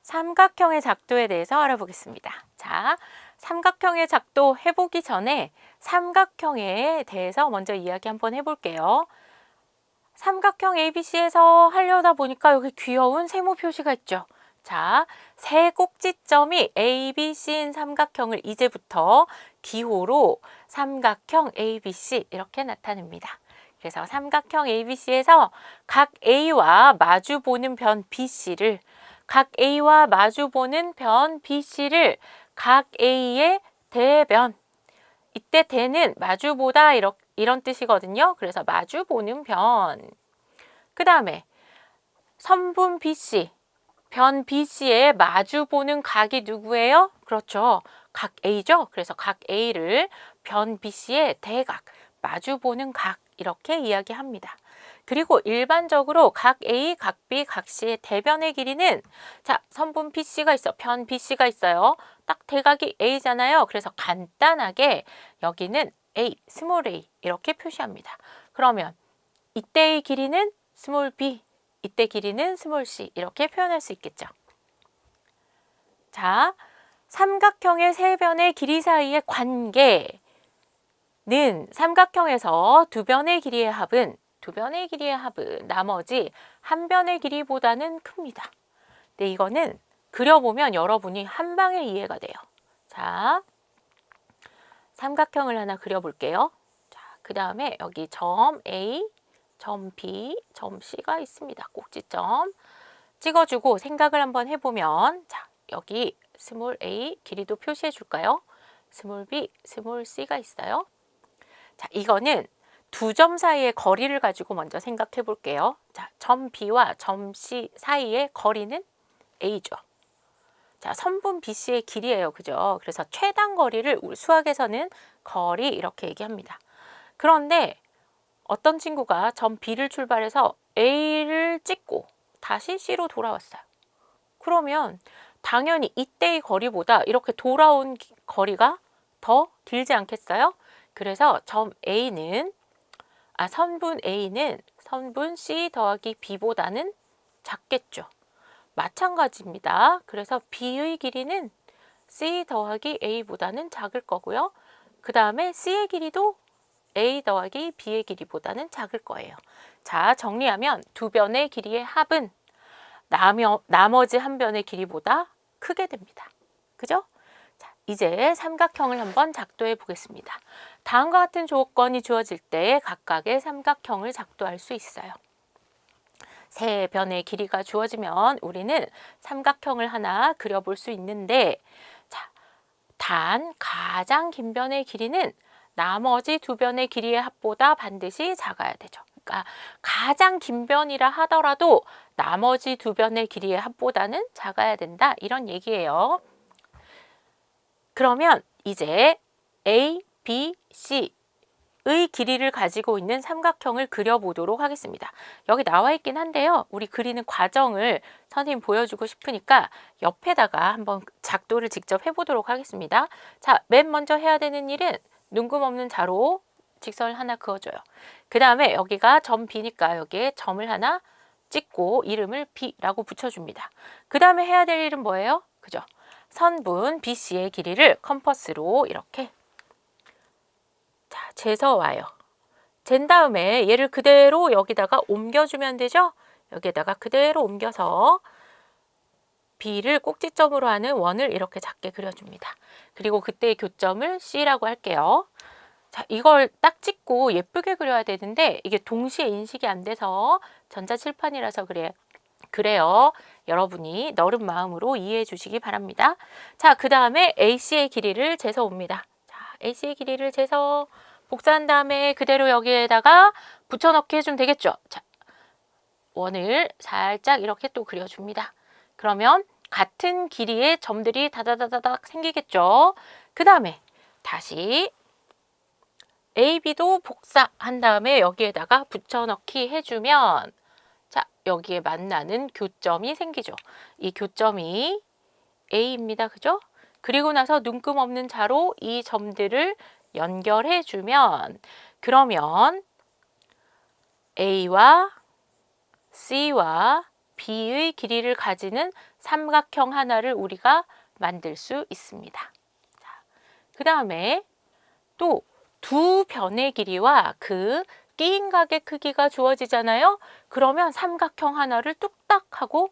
삼각형의 작도에 대해서 알아보겠습니다. 자, 삼각형의 작도 해보기 전에 삼각형에 대해서 먼저 이야기 한번 해볼게요. 삼각형 ABC에서 하려다 보니까 여기 귀여운 세모 표시가 있죠. 자, 세 꼭지점이 ABC인 삼각형을 이제부터 기호로 삼각형 ABC 이렇게 나타냅니다. 그래서 삼각형 ABC에서 각 A와 마주보는 변 BC를 각 A와 마주보는 변 BC를 각 A의 대변, 이때 대는 마주보다 이런 뜻이거든요. 그래서 마주보는 변. 그 다음에 선분 BC, 변 BC에 마주보는 각이 누구예요? 그렇죠. 각 A죠. 그래서 각 A를 변 BC의 대각, 마주보는 각 이렇게 이야기합니다. 그리고 일반적으로 각 A, 각 B, 각 C의 대변의 길이는 자, 선분 BC가 있어, 변 BC가 있어요. 딱 대각이 A잖아요. 그래서 간단하게 여기는 A, 스몰 a 이렇게 표시합니다. 그러면 이때의 길이는 스몰 b, 이때 길이는 스몰 c 이렇게 표현할 수 있겠죠. 자, 삼각형의 세 변의 길이 사이의 관계는 삼각형에서 두 변의 길이의 합은 나머지 한 변의 길이보다는 큽니다. 근데 이거는 그려보면 여러분이 한 방에 이해가 돼요. 자, 삼각형을 하나 그려볼게요. 자, 그 다음에 여기 점 A, 점 B, 점 C가 있습니다. 꼭지점 찍어주고 생각을 한번 해보면 자, 여기 스몰 a 길이도 표시해 줄까요? 스몰 b, 스몰 c가 있어요. 자, 이거는 두 점 사이의 거리를 가지고 먼저 생각해 볼게요. 자, 점 B와 점 C 사이의 거리는 A죠. 자, 선분 BC의 길이에요. 그죠? 그래서 최단 거리를 수학에서는 거리 이렇게 얘기합니다. 그런데 어떤 친구가 점 B를 출발해서 A를 찍고 다시 C로 돌아왔어요. 그러면 당연히 이때의 거리보다 이렇게 돌아온 거리가 더 길지 않겠어요? 그래서 선분 A는 선분 C 더하기 B보다는 작겠죠. 마찬가지입니다. 그래서 B의 길이는 C 더하기 A보다는 작을 거고요. 그 다음에 C의 길이도 A 더하기 B의 길이보다는 작을 거예요. 자, 정리하면 두 변의 길이의 합은 나머지 한 변의 길이보다 크게 됩니다. 그죠? 자, 이제 삼각형을 한번 작도해 보겠습니다. 다음과 같은 조건이 주어질 때 각각의 삼각형을 작도할 수 있어요. 세 변의 길이가 주어지면 우리는 삼각형을 하나 그려볼 수 있는데 자, 단 가장 긴 변의 길이는 나머지 두 변의 길이의 합보다 반드시 작아야 되죠. 그러니까 가장 긴 변이라 하더라도 나머지 두 변의 길이의 합보다는 작아야 된다. 이런 얘기예요. 그러면 이제 A, B, C의 길이를 가지고 있는 삼각형을 그려보도록 하겠습니다. 여기 나와 있긴 한데요. 우리 그리는 과정을 선생님 보여주고 싶으니까 옆에다가 한번 작도를 직접 해보도록 하겠습니다. 자, 맨 먼저 해야 되는 일은 눈금 없는 자로 직선을 하나 그어줘요. 그 다음에 여기가 점 B니까 여기에 점을 하나 찍고 이름을 B라고 붙여줍니다. 그 다음에 해야 될 일은 뭐예요? 그죠? 선분 BC의 길이를 컴퍼스로 이렇게 자, 재서 와요. 잰 다음에 얘를 그대로 여기다가 옮겨주면 되죠? 여기에다가 그대로 옮겨서 B를 꼭지점으로 하는 원을 이렇게 작게 그려줍니다. 그리고 그때의 교점을 C라고 할게요. 자, 이걸 딱 찍고 예쁘게 그려야 되는데 이게 동시에 인식이 안 돼서 전자칠판이라서 그래요. 여러분이 너른 마음으로 이해해 주시기 바랍니다. 자, 그 다음에 AC의 길이를 재서 옵니다. 자, AC의 길이를 재서 복사한 다음에 그대로 여기에다가 붙여넣기 해주면 되겠죠. 자, 원을 살짝 이렇게 또 그려줍니다. 그러면 같은 길이의 점들이 다다다닥 생기겠죠. 그 다음에 다시 AB도 복사한 다음에 여기에다가 붙여넣기 해주면 자, 여기에 만나는 교점이 생기죠. 이 교점이 A입니다. 그죠? 그리고 나서 눈금 없는 자로 이 점들을 연결해 주면 그러면 A와 C와 B의 길이를 가지는 삼각형 하나를 우리가 만들 수 있습니다. 그 다음에 또 두 변의 길이와 그 끼인 각의 크기가 주어지잖아요. 그러면 삼각형 하나를 뚝딱 하고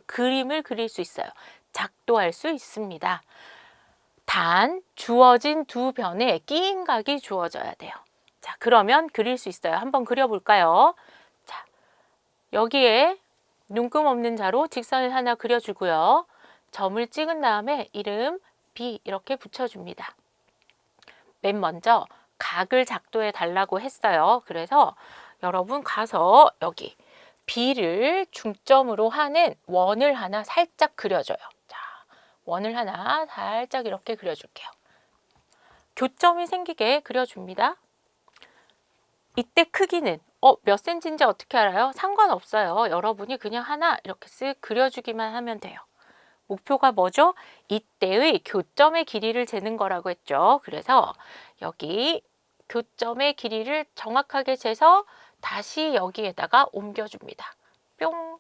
그림을 그릴 수 있어요. 작도할 수 있습니다. 단 주어진 두 변에 끼인 각이 주어져야 돼요. 자, 그러면 그릴 수 있어요. 한번 그려볼까요? 자, 여기에 눈금 없는 자로 직선을 하나 그려주고요. 점을 찍은 다음에 이름 B 이렇게 붙여줍니다. 맨 먼저 각을 작도해 달라고 했어요. 그래서 여러분 가서 여기 B를 중점으로 하는 원을 하나 살짝 그려줘요. 자, 원을 하나 살짝 이렇게 그려줄게요. 교점이 생기게 그려줍니다. 이때 크기는 몇 센치인지 어떻게 알아요? 상관없어요. 여러분이 그냥 하나 이렇게 쓱 그려주기만 하면 돼요. 목표가 뭐죠? 이때의 교점의 길이를 재는 거라고 했죠. 그래서 여기 교점의 길이를 정확하게 재서 다시 여기에다가 옮겨줍니다. 뿅!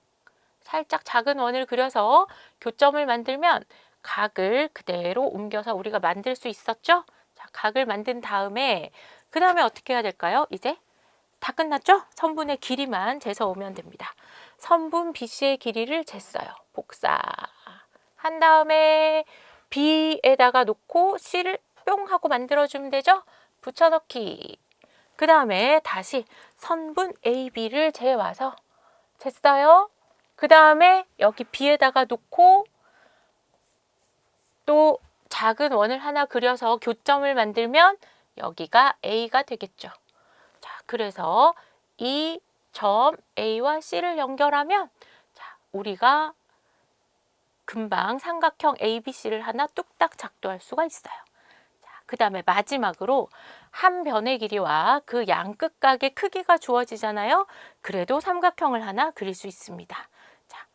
살짝 작은 원을 그려서 교점을 만들면 각을 그대로 옮겨서 우리가 만들 수 있었죠? 자, 각을 만든 다음에 그 다음에 어떻게 해야 될까요? 이제 다 끝났죠? 선분의 길이만 재서 오면 됩니다. 선분 BC의 길이를 쟀어요. 복사. 한 다음에 B에다가 놓고 C를 뿅 하고 만들어주면 되죠? 붙여넣기. 그 다음에 다시 선분 AB를 재와서 쟀어요. 그 다음에 여기 B에다가 놓고 또 작은 원을 하나 그려서 교점을 만들면 여기가 A가 되겠죠. 자, 그래서 이 점 A와 C를 연결하면 자, 우리가 금방 삼각형 ABC를 하나 뚝딱 작도할 수가 있어요. 그 다음에 마지막으로 한 변의 길이와 그 양 끝각의 크기가 주어지잖아요. 그래도 삼각형을 하나 그릴 수 있습니다. 자,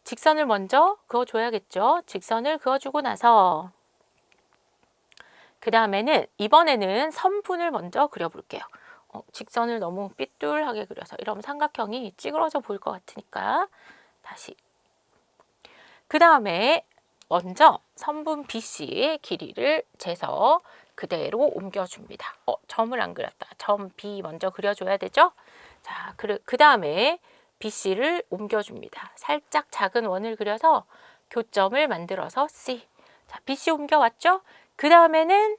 직선을 먼저 그어줘야겠죠. 직선을 그어주고 나서 그 다음에는 이번에는 선분을 먼저 그려볼게요. 직선을 너무 삐뚤하게 그려서 이러면 삼각형이 찌그러져 보일 것 같으니까 다시 그 다음에 먼저 선분 BC의 길이를 재서 그대로 옮겨줍니다. 점을 안 그렸다. 점 B 먼저 그려줘야 되죠? 자, 그 다음에 BC를 옮겨줍니다. 살짝 작은 원을 그려서 교점을 만들어서 C. 자, BC 옮겨왔죠? 그 다음에는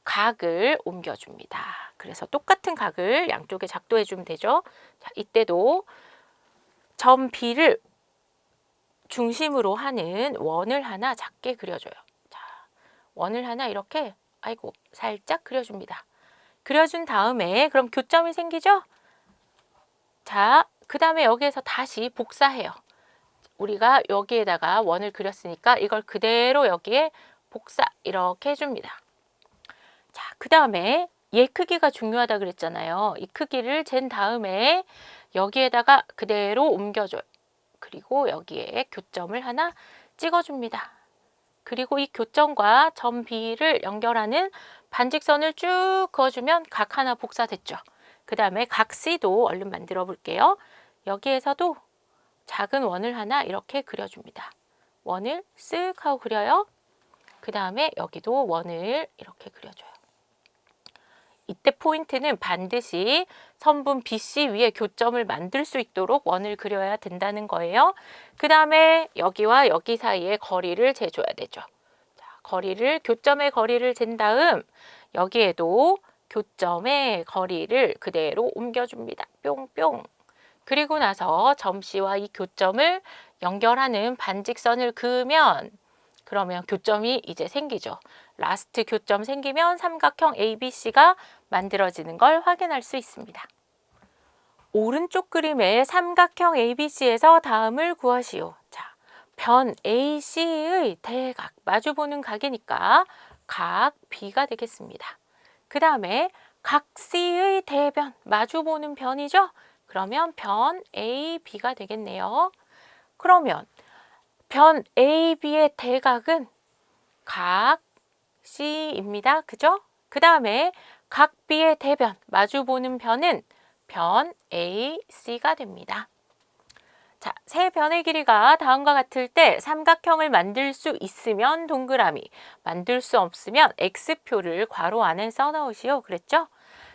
각을 옮겨줍니다. 그래서 똑같은 각을 양쪽에 작도해주면 되죠? 자, 이때도 점 B를 중심으로 하는 원을 하나 작게 그려줘요. 자, 원을 하나 이렇게 살짝 그려줍니다. 그려준 다음에 그럼 교점이 생기죠? 자, 그 다음에 여기에서 다시 복사해요. 우리가 여기에다가 원을 그렸으니까 이걸 그대로 여기에 복사 이렇게 해줍니다. 자, 그 다음에 얘 크기가 중요하다 그랬잖아요. 이 크기를 잰 다음에 여기에다가 그대로 옮겨줘요. 그리고 여기에 교점을 하나 찍어줍니다. 그리고 이 교점과 점 B를 연결하는 반직선을 쭉 그어주면 각 하나 복사됐죠. 그 다음에 각 C도 얼른 만들어 볼게요. 여기에서도 작은 원을 하나 이렇게 그려줍니다. 원을 쓱 하고 그려요. 그 다음에 여기도 원을 이렇게 그려줘요. 이때 포인트는 반드시 선분 BC 위에 교점을 만들 수 있도록 원을 그려야 된다는 거예요. 그 다음에 여기와 여기 사이에 거리를 재줘야 되죠. 자, 교점의 거리를 잰 다음 여기에도 교점의 거리를 그대로 옮겨줍니다. 뿅뿅. 그리고 나서 점 C와 이 교점을 연결하는 반직선을 그으면 그러면 교점이 이제 생기죠. 라스트 교점 생기면 삼각형 ABC가 만들어지는 걸 확인할 수 있습니다. 오른쪽 그림의 삼각형 ABC에서 다음을 구하시오. 자, 변 AC의 대각, 마주보는 각이니까 각 B가 되겠습니다. 그 다음에 각 C의 대변, 마주보는 변이죠? 그러면 변 AB가 되겠네요. 그러면 변 AB의 대각은 각 C입니다. 그죠? 그 다음에 각 B의 대변, 마주보는 변은 변 AC가 됩니다. 자, 세 변의 길이가 다음과 같을 때 삼각형을 만들 수 있으면 동그라미, 만들 수 없으면 X표를 괄호 안에 써넣으시오. 그랬죠?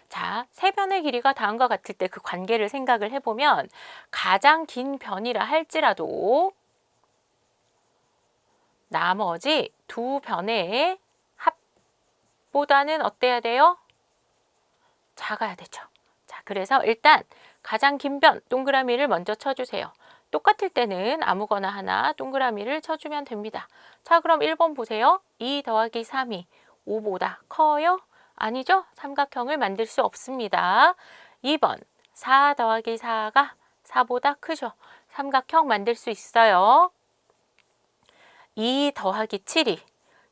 자, 세 변의 길이가 다음과 같을 때 그 관계를 생각을 해보면 가장 긴 변이라 할지라도 나머지 두 변의 합보다는 어때야 돼요? 작아야 되죠. 자, 그래서 일단 가장 긴 변 동그라미를 먼저 쳐주세요. 똑같을 때는 아무거나 하나 동그라미를 쳐주면 됩니다. 자, 그럼 1번 보세요. 2 더하기 3이 5보다 커요? 아니죠? 삼각형을 만들 수 없습니다. 2번 4 더하기 4가 4보다 크죠? 삼각형 만들 수 있어요. 2 더하기 7이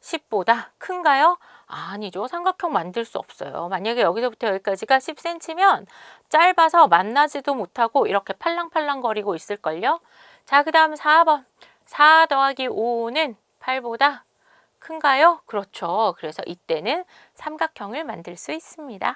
10보다 큰가요? 아니죠. 삼각형 만들 수 없어요. 만약에 여기서부터 여기까지가 10cm면 짧아서 만나지도 못하고 이렇게 팔랑팔랑 거리고 있을걸요. 자, 그 다음 4번. 4 더하기 5는 8보다 큰가요? 그렇죠. 그래서 이때는 삼각형을 만들 수 있습니다.